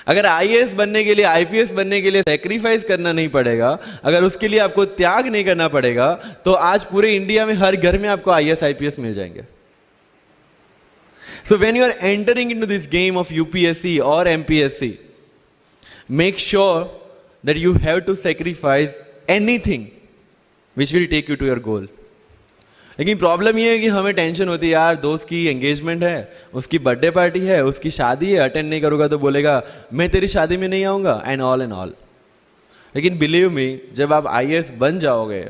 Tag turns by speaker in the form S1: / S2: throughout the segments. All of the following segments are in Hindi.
S1: अगर आईएएस बनने के लिए, आईपीएस बनने के लिए सेक्रीफाइस करना नहीं पड़ेगा, अगर उसके लिए आपको त्याग नहीं करना पड़ेगा, तो आज पूरे इंडिया में हर घर में आपको आईएएस आईपीएस मिल जाएंगे. So when you are entering into this game of UPSC or MPSC, make sure that you have to sacrifice anything which will take you to your goal. लेकिन प्रॉब्लम ये है कि हमें टेंशन होती है, यार दोस्त की एंगेजमेंट है, उसकी बर्थडे पार्टी है, उसकी शादी है, अटेंड नहीं करूंगा तो बोलेगा मैं तेरी शादी में नहीं आऊंगा, एंड ऑल. लेकिन बिलीव मी, जब आप आईएएस बन जाओगे,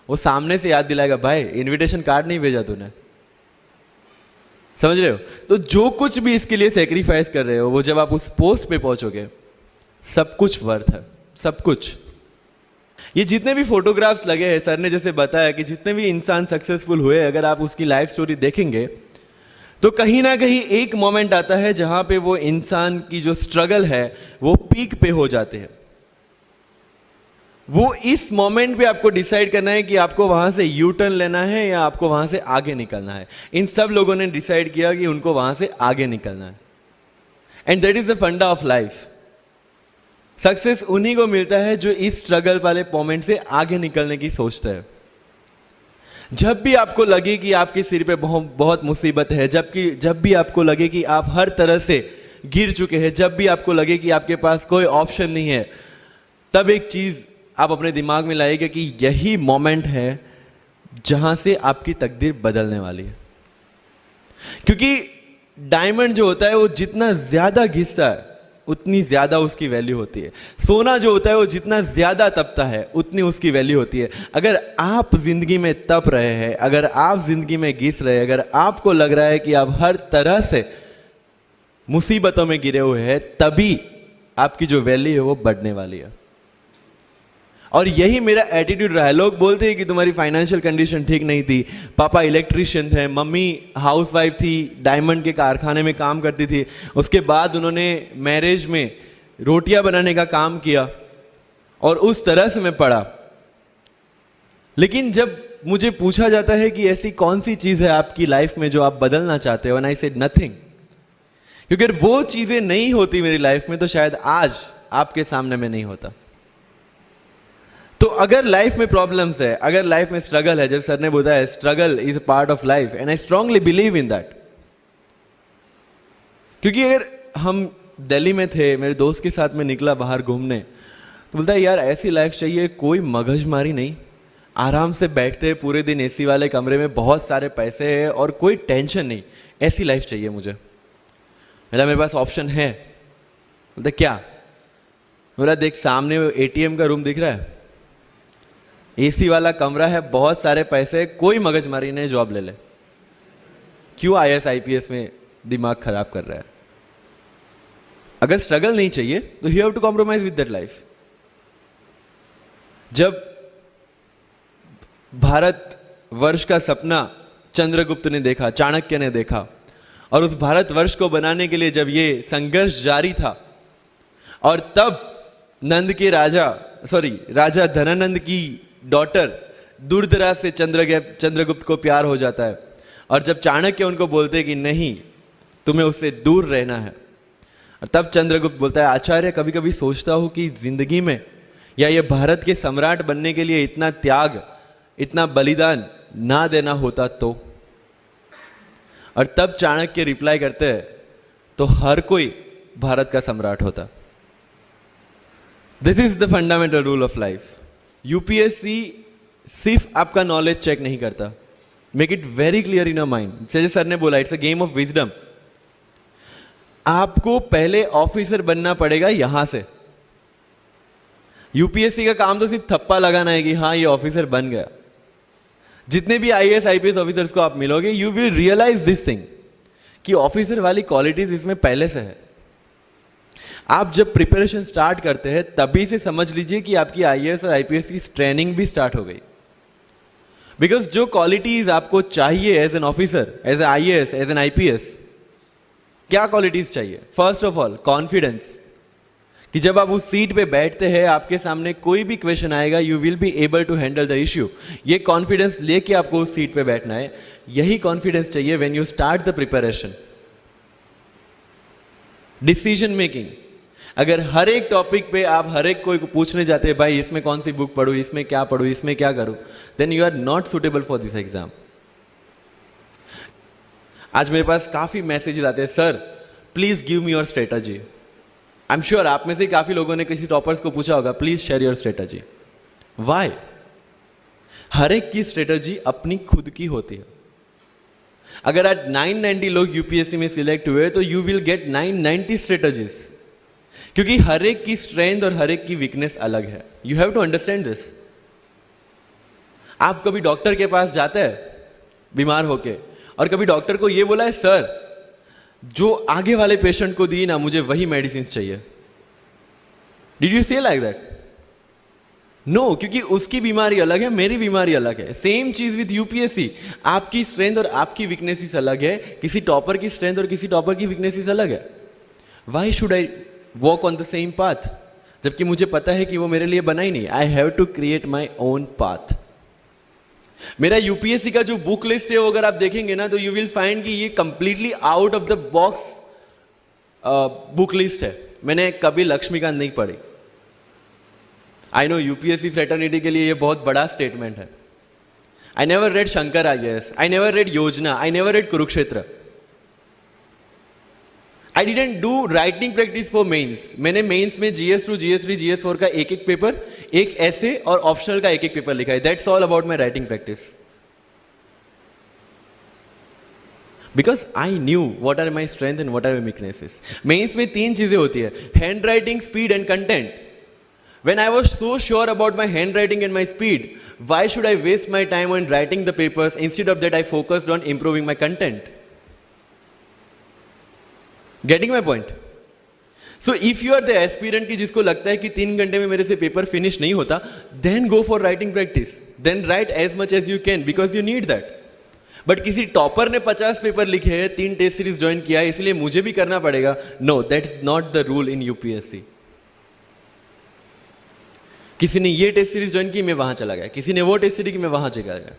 S1: वो सामने से याद दिलाएगा, भाई इनविटेशन कार्ड नहीं भेजा तूने. समझ रहे हो? तो जो कुछ भी इसके लिए सेक्रीफाइस कर रहे हो, वो जब आप उस पोस्ट पे पहुंचोगे, सब कुछ वर्थ है, सब कुछ. ये जितने भी फोटोग्राफ्स लगे हैं, सर ने जैसे बताया कि जितने भी इंसान सक्सेसफुल हुए, अगर आप उसकी लाइफ स्टोरी देखेंगे तो कहीं ना कहीं एक मोमेंट आता है जहां पे वो इंसान की जो स्ट्रगल है वो पीक पे हो जाते हैं. वो इस मोमेंट पे आपको डिसाइड करना है कि आपको वहां से यू टर्न लेना है या आपको वहां से आगे निकलना है. इन सब लोगों ने डिसाइड किया कि उनको वहां से आगे निकलना है. एंड दैट इज द फंडा ऑफ लाइफ. सक्सेस उन्हीं को मिलता है जो इस स्ट्रगल वाले मोमेंट से आगे निकलने की सोचता है. जब भी आपको लगे कि आपके सिर पे बहुत मुसीबत है, जब भी आपको लगे कि आप हर तरह से गिर चुके हैं, जब भी आपको लगे कि आपके पास कोई ऑप्शन नहीं है, तब एक चीज आप अपने दिमाग में लाइएगा कि यही मोमेंट है जहां से आपकी तकदीर बदलने वाली है. क्योंकि डायमंड जो होता है वो जितना ज्यादा घिसता है उतनी ज्यादा उसकी वैल्यू होती है. सोना जो होता है वो जितना ज्यादा तपता है उतनी उसकी वैल्यू होती है. अगर आप जिंदगी में तप रहे हैं, अगर आप जिंदगी में घिस रहे हैं, अगर आपको लग रहा है कि आप हर तरह से मुसीबतों में गिरे हुए हैं, तभी आपकी जो वैल्यू है वो बढ़ने वाली है. और यही मेरा एटीट्यूड रहा है. लोग बोलते हैं कि तुम्हारी फाइनेंशियल कंडीशन ठीक नहीं थी, पापा इलेक्ट्रिशियन थे, मम्मी हाउसवाइफ थी, डायमंड के कारखाने में काम करती थी, उसके बाद उन्होंने मैरिज में रोटियां बनाने का काम किया और उस तरह से मैं पढ़ा. लेकिन जब मुझे पूछा जाता है कि ऐसी कौन सी चीज है आपकी लाइफ में जो आप बदलना चाहते हो, एंड आई सेड नथिंग. क्योंकि अगर वो चीजें नहीं होती मेरी लाइफ में तो शायद आज आपके सामने में नहीं होता. तो अगर लाइफ में प्रॉब्लम्स है, अगर लाइफ में स्ट्रगल है, जैसे सर ने बताया struggle is a part of life, and I strongly believe in that. क्योंकि अगर हम दिल्ली में थे, मेरे दोस्त के साथ में निकला बाहर घूमने, तो बोलता है यार ऐसी लाइफ चाहिए, कोई मगजमारी नहीं, आराम से बैठते हैं पूरे दिन एसी वाले कमरे में, बहुत सारे पैसे हैं और कोई टेंशन नहीं, ऐसी लाइफ चाहिए मुझे. मेरे पास ऑप्शन है. बोलता क्या? बोला देख सामने एटीएम का रूम दिख रहा है, एसी वाला कमरा है, बहुत सारे पैसे, कोई मगजमारी नहीं, जॉब ले ले. क्यों आईएएस आईपीएस में दिमाग खराब कर रहा है? अगर स्ट्रगल नहीं चाहिए तो you have to compromise with that life. जब भारत वर्ष का सपना चंद्रगुप्त ने देखा, चाणक्य ने देखा, और उस भारत वर्ष को बनाने के लिए जब ये संघर्ष जारी था, और तब राजा धनानंद की डॉटर दूरदराज से चंद्रगुप्त को प्यार हो जाता है, और जब चाणक्य उनको बोलते कि नहीं तुम्हें उससे दूर रहना है, और तब चंद्रगुप्त बोलता है आचार्य कभी कभी सोचता हूं कि जिंदगी में या ये भारत के सम्राट बनने के लिए इतना त्याग, इतना बलिदान ना देना होता तो. और तब चाणक्य रिप्लाई करते हैं तो हर कोई भारत का सम्राट होता. This is the fundamental rule of life. UPSC सिर्फ आपका नॉलेज चेक नहीं करता. Make it very clear in your mind. जैसे सर ने बोला, it's a game of wisdom. आपको पहले ऑफिसर बनना पड़ेगा यहां से. यूपीएससी का काम तो सिर्फ थप्पा लगाना है कि हाँ ये ऑफिसर बन गया. जितने भी आईएएस आईपीएस ऑफिसर्स को आप मिलोगे, you will realise this thing कि ऑफिसर वाली क्वालिटीज इसमें पहले से है. आप जब प्रिपरेशन स्टार्ट करते हैं तभी से समझ लीजिए कि आपकी आईएएस और आईपीएस की ट्रेनिंग भी स्टार्ट हो गई. बिकॉज जो क्वालिटीज आपको चाहिए as an officer, as an IAS, as an IPS, क्या क्वालिटीज चाहिए? फर्स्ट ऑफ ऑल कॉन्फिडेंस, कि जब आप उस सीट पे बैठते हैं आपके सामने कोई भी क्वेश्चन आएगा, you will be able to handle the issue. ये कॉन्फिडेंस लेके आपको उस सीट पे बैठना है. यही कॉन्फिडेंस चाहिए when you start the preparation. Decision making, अगर हर एक टॉपिक पे आप हर एक कोई को पूछने जाते हैं भाई इसमें कौन सी बुक पढूं, इसमें क्या पढूं, इसमें क्या करूं, then you are not suitable for this exam. आज मेरे पास काफी मैसेजेस आते हैं, sir please give me your strategy. I am sure आप में से काफी लोगों ने किसी टॉपर्स को पूछा होगा please share your strategy. Why? हर एक की स्ट्रेटजी अपनी खुद की होती है। अगर आज 990 लोग यूपीएससी में सिलेक्ट हुए तो यू विल गेट 990 स्ट्रेटजीज, क्योंकि हर एक की स्ट्रेंथ और हर एक की वीकनेस अलग है। You have to understand this. आप कभी डॉक्टर के पास जाते हैं बीमार होके और कभी डॉक्टर को यह बोला है सर जो आगे वाले पेशेंट को दी ना मुझे वही मेडिसिन चाहिए? डिड यू से लाइक दैट? नो, क्योंकि उसकी बीमारी अलग है, मेरी बीमारी अलग है। सेम चीज विथ यूपीएससी, आपकी स्ट्रेंथ और आपकी वीकनेसेस अलग है, किसी टॉपर की स्ट्रेंथ और किसी टॉपर की वीकनेसेस अलग है। Why should I walk on the same path, जबकि मुझे पता है कि वो मेरे लिए बना ही नहीं। I have to create my own path. मेरा यूपीएससी का जो बुक लिस्ट है वो अगर आप देखेंगे ना तो यू विल फाइंड कि ये completely out of the box book list है। मैंने कभी लक्ष्मीकांत नहीं पढ़ी। आई नो यूपीएससी फ्रेटर्निटी के लिए ये बहुत बड़ा स्टेटमेंट है। I never read Shankar IAS, I never read Yojana, I never read Kurukshetra. I didn't do writing practice for mains. मैंने मेंस में GS2, GS3, GS4 का एक एक पेपर, एक ऐसे और ऑप्शनल का एक एक पेपर लिखा है। That's all about my writing practice. Because I knew what are my strength and what are my weaknesses. Mains में 3 चीजें होती है, handwriting, speed and content. When I was so sure about my handwriting and my speed, why should I waste my time on writing the papers? Instead of that, I focused on improving my content. Getting my point? So if you are the aspirant की जिसको लगता है कि 3 घंटे में मेरे से पेपर फिनिश नहीं होता, then go for writing practice. Then write as much as you can because you need that. But किसी टॉपर ने 50 पेपर लिखे हैं, 3 टेस्ट सीरीज ज्वाइन किया है, इसलिए मुझे भी करना पड़ेगा। No, that is not the rule in UPSC. किसी ने ये टेस्ट सीरीज ज्वाइन की, मैं वहां चला गया, किसी ने वो टेस्ट सीरीज की, मैं वहां चला गया।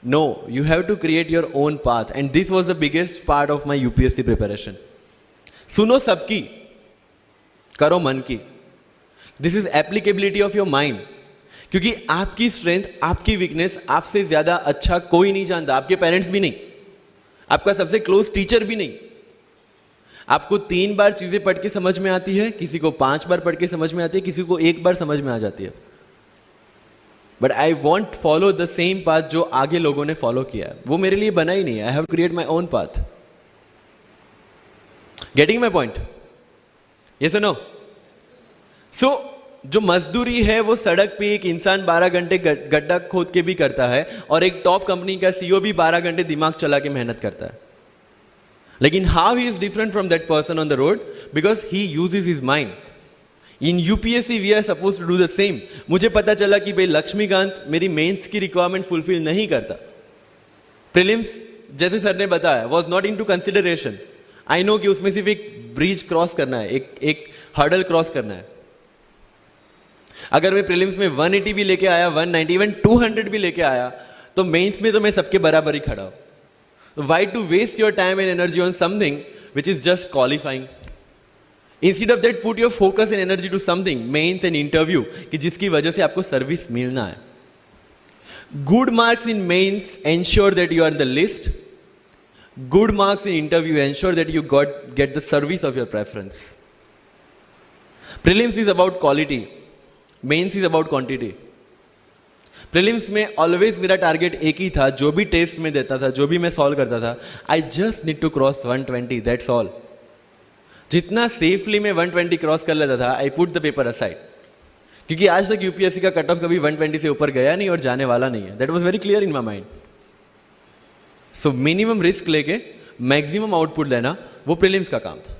S1: No, you have to create your own path and this was the biggest part of my UPSC preparation. सुनो सबकी, करो मन की। This is applicability of your mind, क्योंकि आपकी स्ट्रेंथ, आपकी वीकनेस आपसे ज्यादा अच्छा कोई नहीं जानता। आपके पेरेंट्स भी नहीं, आपका सबसे क्लोज टीचर भी नहीं। आपको 3 बार चीजें पढ़ के समझ में आती है, किसी को 5 बार पढ़ के समझ में आती है, किसी को 1 बार समझ में आ जाती है। But I want follow the same path जो आगे लोगों ने फॉलो किया है, वो मेरे लिए बना ही नहीं है। I have create my own path. Getting my point? Yes और नो? सो जो मजदूरी है वो सड़क पे एक इंसान 12 घंटे गड्ढा खोद के भी करता है और एक टॉप कंपनी का सीईओ भी 12 घंटे दिमाग चला के मेहनत करता है। लेकिन how he is different from that person on the road? Because he uses his mind. In UPSC we are suppose to do the same. मुझे पता चला कि भाई लक्ष्मीकांत मेरी मेंस की रिक्वायरमेंट फुलफिल नहीं करता। प्रीलिम्स जैसे सर ने बताया was not into consideration. I know कि उसमें सिर्फ एक ब्रिज क्रॉस करना है, एक हर्डल क्रॉस करना है। अगर मैं प्रीलिम्स में 180 भी लेके आया, 190, इवन 200 भी लेके आया, तो मेंस में तो मैं सबके बराबर ही खड़ा हूं। Why to waste your time and energy on something which is just qualifying? Instead of that, put your focus and energy to something, mains and interview, कि जिसकी वजह से आपको सर्विस मिलना है। Good marks in mains ensure that you are in the list. Good marks in interview ensure that you get the service of your preference. Prelims is about quality. Mains is about quantity. Prelims में ऑलवेज मेरा टारगेट एक ही था, जो भी टेस्ट में देता था, जो भी मैं सॉल्व करता था, I just need to cross 120, that's all. जितना सेफली मैं 120 क्रॉस कर लेता था, I put the paper aside, क्योंकि आज तक यूपीएससी का कट ऑफ कभी 120 से ऊपर गया नहीं और जाने वाला नहीं है। That was very clear in my mind. So minimum risk लेके मैक्सिमम आउटपुट लेना वो प्रीलिम्स का काम था।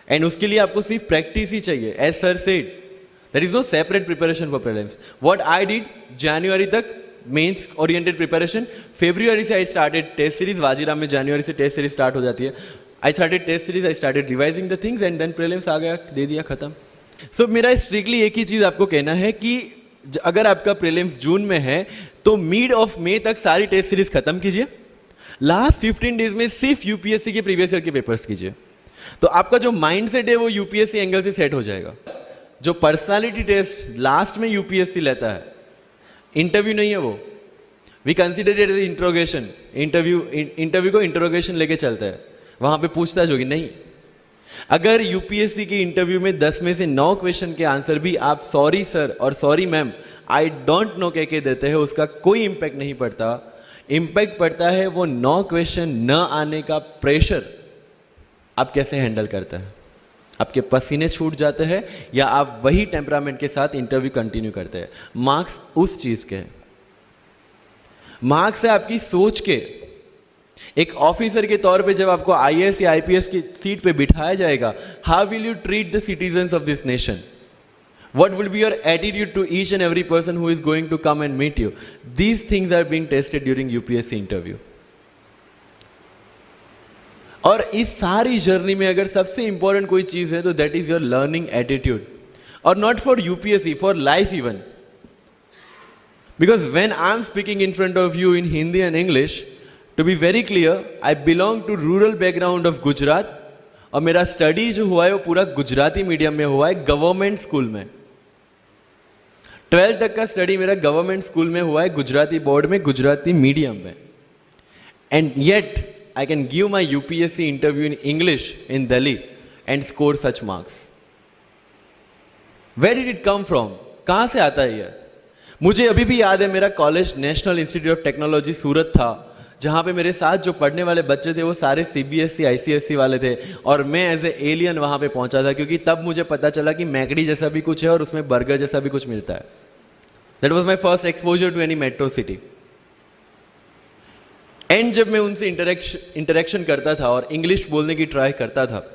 S1: एंड उसके लिए आपको सिर्फ प्रैक्टिस ही चाहिए। As sir said, there is no separate preparation for prelims. What I did, January तक मेंस ओरिएंटेड प्रिपरेशन, फरवरी से I started test series. Vajiram में जनवरी से टेस्ट सीरीज स्टार्ट हो जाती है। I started test series, I started revising the things and then prelims आ गया, दे दिया, खत्म। सो मेरा स्ट्रिक्टली एक ही चीज आपको कहना है कि अगर आपका प्रीलिम्स जून में है तो मिड ऑफ मई तक सारी टेस्ट सीरीज खत्म कीजिए। लास्ट 15 डेज में सिर्फ यूपीएससी के प्रीवियस ईयर के पेपर्स कीजिए, तो आपका जो माइंड सेट है वो यूपीएससी एंगल से सेट हो जाएगा। जो पर्सनालिटी टेस्ट लास्ट में यूपीएससी लेता है, इंटरव्यू नहीं है वो। We consider it as interrogation. Interview को इंट्रोगेशन लेके चलता है, वहां पे पूछताछ होगी नहीं। अगर यूपीएससी के इंटरव्यू में 10 में से 9 क्वेश्चन के आंसर भी आप सॉरी सर और sorry ma'am I don't know कह के देते हैं, उसका कोई इंपैक्ट नहीं पड़ता। इंपैक्ट पड़ता है वो 9 क्वेश्चन न आने का प्रेशर आप कैसे हैंडल करते हैं। आपके पसीने छूट जाते हैं या आप वही टेम्परामेंट के साथ इंटरव्यू कंटिन्यू करते हैं। मार्क्स उस चीज के हैं। मार्क्स है आपकी सोच के। एक ऑफिसर के तौर पे जब आपको आईएएस या आईपीएस की सीट पे बिठाया जाएगा, how will you treat the citizens of this nation? What will be your attitude to each and every person who is going to come and meet you? These things are being tested during UPSC interview. और इस सारी जर्नी में अगर सबसे इंपॉर्टेंट कोई चीज है तो that is your learning attitude, और not for UPSC, for life even. Because when I am speaking in front of you in Hindi and English, to be very clear, I belong to rural background of Gujarat, और मेरा स्टडी जो हुआ है वो पूरा गुजराती मीडियम में हुआ है, गवर्नमेंट स्कूल में। 12th तक का स्टडी मेरा गवर्नमेंट स्कूल में हुआ है, गुजराती बोर्ड में, गुजराती मीडियम में। And yet I can give my UPSC interview in English in Delhi and score such marks. Where did it come from? कहां से आता है ये? मुझे अभी भी याद है, मेरा college national institute of technology Surat था, जहां पे मेरे साथ जो पढ़ने वाले बच्चे थे वो सारे सीबीएसई आईसीएसई वाले थे, और मैं एज ए एलियन वहां पे पहुंचा था, क्योंकि तब मुझे पता चला कि मैकडी जैसा भी कुछ है और उसमें बर्गर जैसा भी कुछ मिलता है। That was my first exposure to any metro city. एंड जब मैं उनसे इंटरेक्शन करता था और इंग्लिश बोलने की ट्राई करता था,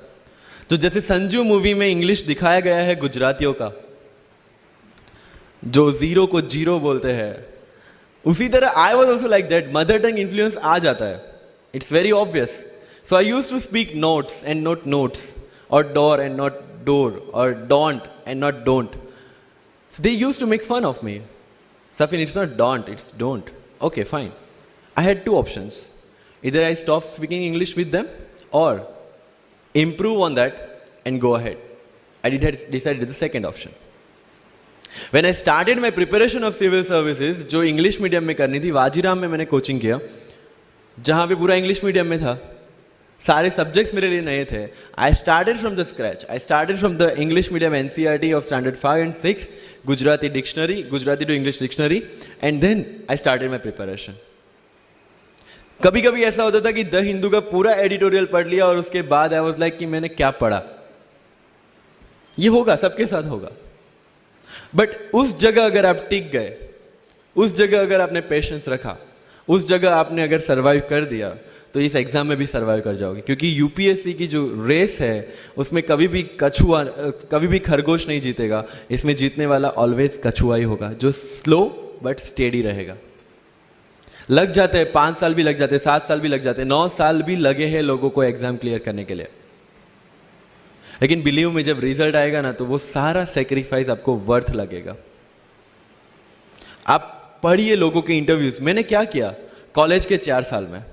S1: तो जैसे संजू मूवी में इंग्लिश दिखाया गया है गुजरातियों का, जो जीरो को जीरो बोलते हैं, उसी तरह I was also like that. Mother tongue influence आ जाता है, it's very obvious. So I use to speak notes and not notes, और डोर एंड नॉट डोर, और don't and not don't. So they used to make fun of me. Safin, it's not don't, it's don't. Okay, fine. I had 2 options. Either I stop speaking English with them or improve on that and go ahead. I decided the second option. When I started my preparation of civil services, जो इंग्लिश मीडियम में करनी थी, वाजीराम में मैंने कोचिंग किया, जहाँ पे पूरा इंग्लिश मीडियम में था, सारे सब्जेक्ट्स मेरे लिए नए थे। I started from the scratch. I started from the English medium NCERT of standard 5 and 6, Gujarati dictionary, Gujarati to English dictionary, and then I started my preparation. कभी कभी ऐसा होता था कि द हिंदू का पूरा एडिटोरियल पढ़ लिया और उसके बाद आई वाज लाइक कि मैंने क्या पढ़ा। ये होगा, सबके साथ होगा। बट उस जगह अगर आप टिक गए, उस जगह अगर आपने पेशेंस रखा, उस जगह आपने अगर सर्वाइव कर दिया, तो इस एग्जाम में भी सर्वाइव कर जाओगे। क्योंकि यूपीएससी की जो रेस है उसमें कभी भी कछुआ, कभी भी खरगोश नहीं जीतेगा। इसमें जीतने वाला ऑलवेज कछुआ ही होगा, जो स्लो बट स्टेडी रहेगा। लग जाते हैं 5 साल भी लग जाते हैं, 7 साल भी लग जाते हैं, 9 साल भी लगे हैं लोगों को एग्जाम क्लियर करने के लिए। लेकिन बिलीव में जब रिजल्ट आएगा ना, तो वो सारा सेक्रीफाइस आपको वर्थ लगेगा। आप पढ़िए लोगों के इंटरव्यूज। मैंने क्या किया कॉलेज के 4 साल में,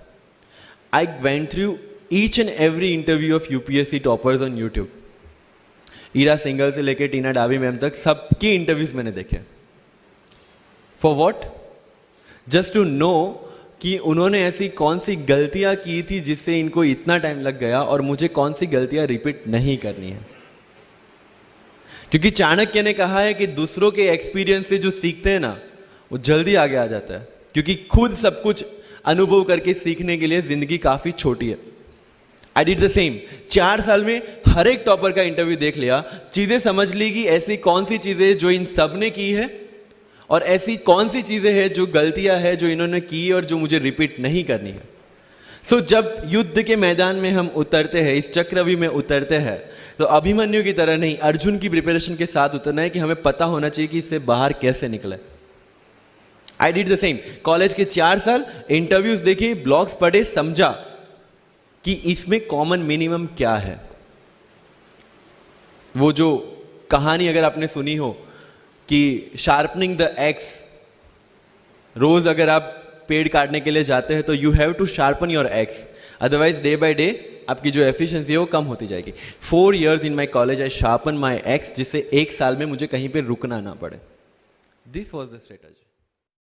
S1: I went through each and every interview of UPSC toppers on YouTube. Ira Singhal से लेके टीना डावी मैम तक सबकी इंटरव्यूज मैंने देखे। For what? Just to know कि उन्होंने ऐसी कौन सी गलतियां की थी जिससे इनको इतना टाइम लग गया, और मुझे कौन सी गलतियां रिपीट नहीं करनी है। क्योंकि चाणक्य ने कहा है कि दूसरों के एक्सपीरियंस से जो सीखते हैं ना, वो जल्दी आगे आ जाता है। क्योंकि खुद सब कुछ अनुभव करके सीखने के लिए जिंदगी काफी छोटी है। I did the same. 4 साल में हर एक टॉपर का इंटरव्यू देख लिया, चीजें समझ ली कि ऐसी कौन सी चीजें जो इन सब ने की है, और ऐसी कौन सी चीजें हैं जो गलतियां हैं जो इन्होंने की और जो मुझे रिपीट नहीं करनी है। सो जब युद्ध के मैदान में हम उतरते हैं, इस चक्रव्यूह में उतरते हैं, तो अभिमन्यु की तरह नहीं, अर्जुन की प्रिपरेशन के साथ उतरना है कि हमें पता होना चाहिए कि इससे बाहर कैसे निकले। I did the same. College के 4 साल इंटरव्यूज देखे, ब्लॉग्स पढ़े, समझा कि इसमें कॉमन मिनिमम क्या है। वो जो कहानी अगर आपने सुनी हो कि शार्पनिंग द एक्स, रोज अगर आप पेड़ काटने के लिए जाते हैं तो you have to sharpen your axe, otherwise day by day आपकी जो एफिशिएंसी है वो कम होती जाएगी। 4 years in my college I sharpen my x, जिससे 1 साल में मुझे कहीं पे रुकना ना पड़े। This was the strategy.